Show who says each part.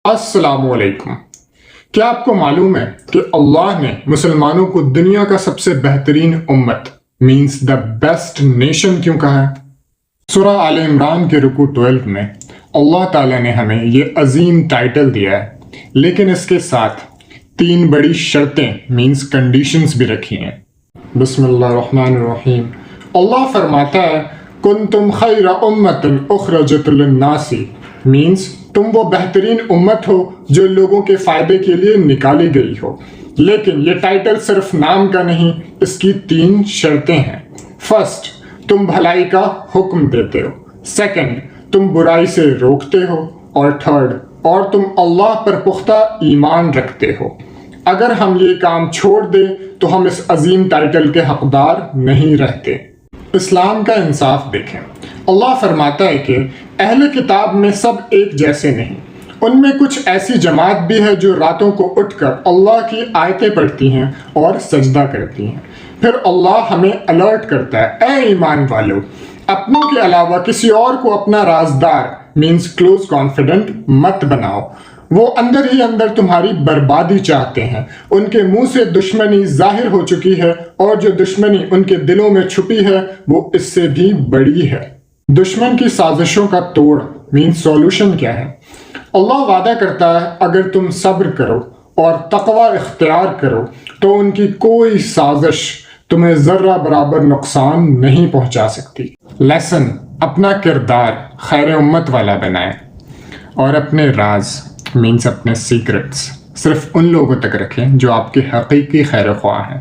Speaker 1: السلام علیکم۔ کیا آپ کو معلوم ہے کہ اللہ نے مسلمانوں کو دنیا کا سب سے بہترین امت مینس دا بیسٹ نیشن کیوں کہا ہے؟ سورہ آل عمران کے رکوع 12 میں اللہ تعالیٰ نے ہمیں یہ عظیم ٹائٹل دیا ہے، لیکن اس کے ساتھ 3 بڑی شرطیں مینس کنڈیشنز بھی رکھی ہیں۔ بسم اللہ الرحمن الرحیم۔ اللہ فرماتا ہے کنتم خیر امت اخرجت للناس، مینس تم وہ بہترین امت ہو جو لوگوں کے فائدے کے لیے نکالی گئی ہو۔ لیکن یہ ٹائٹل صرف نام کا نہیں، اس کی 3 شرطیں ہیں۔ فرسٹ، تم بھلائی کا حکم دیتے ہو۔ سیکنڈ، تم برائی سے روکتے ہو۔ اور تھرڈ، اور تم اللہ پر پختہ ایمان رکھتے ہو۔ اگر ہم یہ کام چھوڑ دیں تو ہم اس عظیم ٹائٹل کے حقدار نہیں رہتے۔ اسلام کا انصاف دیکھیں۔ اللہ فرماتا ہے کہ اہل کتاب میں سب ایک جیسے نہیں، ان میں کچھ ایسی جماعت بھی ہے جو راتوں کو اٹھ کر اللہ کی آیتیں پڑھتی ہیں اور سجدہ کرتی ہیں۔ پھر اللہ ہمیں الرٹ کرتا ہے، اے ایمان والو، اپنوں کے علاوہ کسی اور کو اپنا رازدار مینس کلوز کانفیڈنٹ مت بناؤ، وہ اندر ہی اندر تمہاری بربادی چاہتے ہیں۔ ان کے منہ سے دشمنی ظاہر ہو چکی ہے، اور جو دشمنی ان کے دلوں میں چھپی ہے وہ اس سے بھی بڑی ہے۔ دشمن کی سازشوں کا توڑ مینس سولوشن کیا ہے؟ اللہ وعدہ کرتا ہے اگر تم صبر کرو اور تقوی اختیار کرو تو ان کی کوئی سازش تمہیں ذرہ برابر نقصان نہیں پہنچا سکتی۔ لیسن، اپنا کردار خیر امت والا بنائیں، اور اپنے راز مینس اپنے سیکرٹس صرف ان لوگوں تک رکھیں جو آپ کے حقیقی خیر خواہ ہیں۔